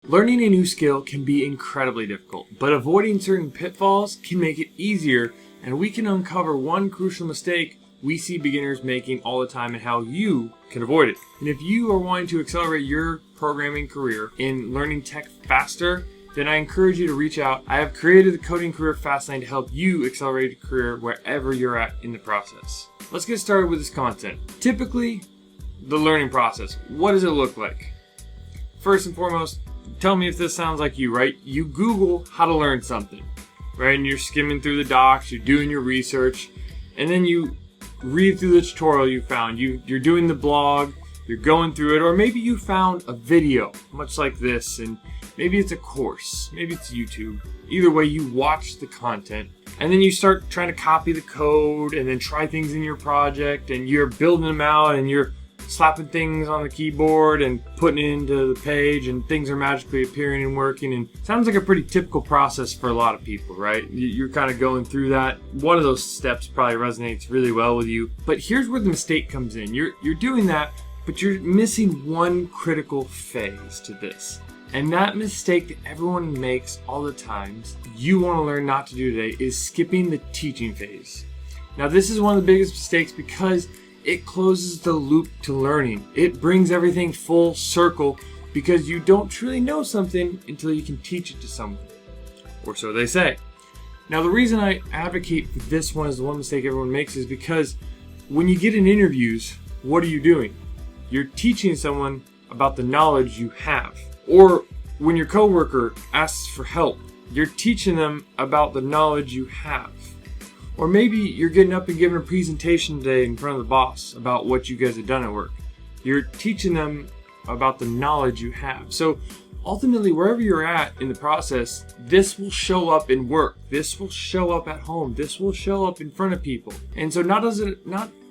Learning a new skill can be incredibly difficult, but avoiding certain pitfalls can make it easier, and we can uncover one crucial mistake we see beginners making all the time and how you can avoid it. And if you are wanting to accelerate your programming career in learning tech faster, then I encourage you to reach out. I have created the Coding Career Fast Lane to help you accelerate your career wherever you're at in the process. Let's get started with this content. Typically, the learning process. What does it look like? First and foremost, tell me if this sounds like you, right? You Google how to learn something, right? And you're skimming through the docs, you're doing your research, and then you read through the tutorial you found. You're doing the blog, you're going through it, or maybe you found a video, much like this, and maybe it's a course, maybe it's YouTube. Either way, you watch the content, and then you start trying to copy the code, and then try things in your project, and you're building them out, and you're slapping things on the keyboard and putting it into the page, and things are magically appearing and working. And it sounds like a pretty typical process for a lot of people, right? You're kind of going through that. One of those steps probably resonates really well with you. But here's where the mistake comes in. You're doing that, but you're missing one critical phase to this. And that mistake that everyone makes all the times, you want to learn not to do today, is skipping the teaching phase. Now, this is one of the biggest mistakes because it closes the loop to learning. It brings everything full circle because you don't truly know something until you can teach it to someone. Or so they say. Now, the reason I advocate for this one as the one mistake everyone makes is because when you get in interviews, what are you doing? You're teaching someone about the knowledge you have. Or when your coworker asks for help, you're teaching them about the knowledge you have. Or maybe you're getting up and giving a presentation today in front of the boss about what you guys have done at work. You're teaching them about the knowledge you have. So ultimately, wherever you're at in the process, this will show up in work. This will show up at home. This will show up in front of people. And so not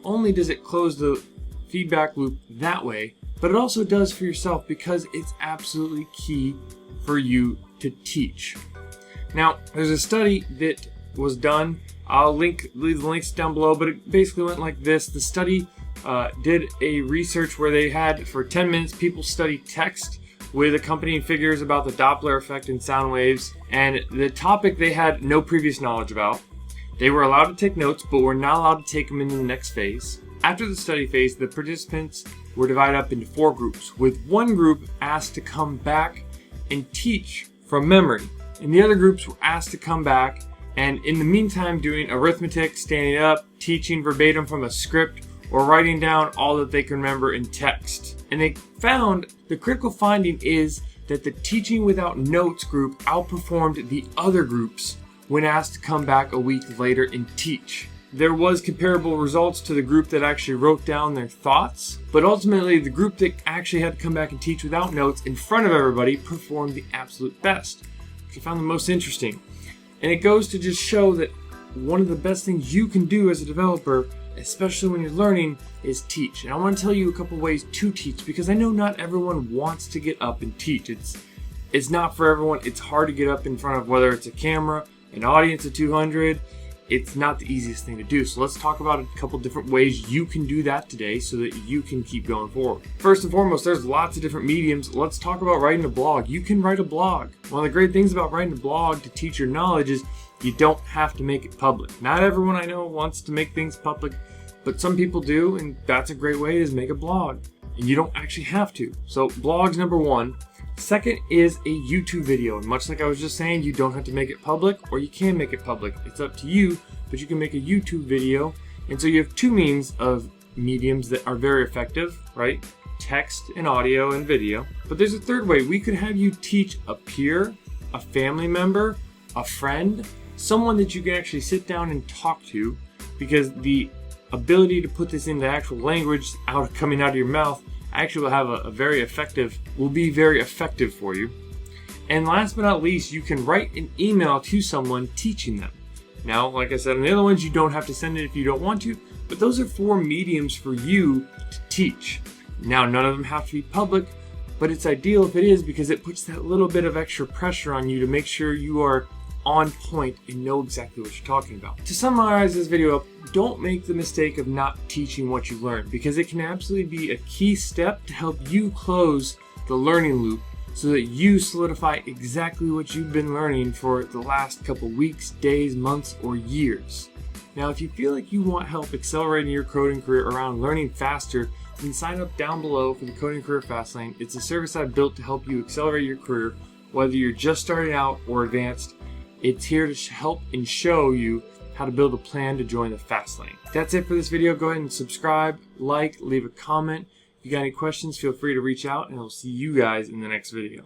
only does it close the feedback loop that way, but it also does for yourself because it's absolutely key for you to teach. Now, there's a study that was done. I'll leave the links down below, but it basically went like this. The study did a research where they had, for 10 minutes, people study text with accompanying figures about the Doppler effect in sound waves, and the topic they had no previous knowledge about. They were allowed to take notes, but were not allowed to take them into the next phase. After the study phase, the participants were divided up into 4 groups, with one group asked to come back and teach from memory, and the other groups were asked to come back and in the meantime doing arithmetic, standing up, teaching verbatim from a script, or writing down all that they can remember in text. And they found the critical finding is that the teaching without notes group outperformed the other groups when asked to come back a week later and teach. There was comparable results to the group that actually wrote down their thoughts, but ultimately the group that actually had to come back and teach without notes in front of everybody performed the absolute best, which I found the most interesting. And it goes to just show that one of the best things you can do as a developer, especially when you're learning, is teach. And I want to tell you a couple ways to teach because I know not everyone wants to get up and teach. It's not for everyone. It's hard to get up in front of, whether it's a camera, an audience of 200. It's not the easiest thing to do. So let's talk about a couple different ways you can do that today so that you can keep going forward. First and foremost, there's lots of different mediums. Let's talk about writing a blog. You can write a blog. One of the great things about writing a blog to teach your knowledge is you don't have to make it public. Not everyone I know wants to make things public, but some people do, and that's a great way is make a blog. And you don't actually have to. So blog's number 1. Second is a YouTube video. And much like I was just saying, you don't have to make it public, or you can make it public. It's up to you, but you can make a YouTube video. And so you have 2 means of mediums that are very effective, right? Text and audio and video. But there's a third way. We could have you teach a peer, a family member, a friend, someone that you can actually sit down and talk to, because the ability to put this into actual language coming out of your mouth actually will have will be very effective for you. And last but not least, you can write an email to someone teaching them. Now, like I said, on the other ones, you don't have to send it if you don't want to, but those are 4 mediums for you to teach. Now, none of them have to be public, but it's ideal if it is because it puts that little bit of extra pressure on you to make sure you are on point and know exactly what you're talking about. To summarize this video up, don't make the mistake of not teaching what you learned, because it can absolutely be a key step to help you close the learning loop so that you solidify exactly what you've been learning for the last couple weeks, days, months, or years. Now, if you feel like you want help accelerating your coding career around learning faster, then sign up down below for the Coding Career Fastlane. It's a service I've built to help you accelerate your career, whether you're just starting out or advanced. It's here to help and show you how to build a plan to join the Fastlane. That's it for this video. Go ahead and subscribe, like, leave a comment. If you got any questions, feel free to reach out, and I'll see you guys in the next video.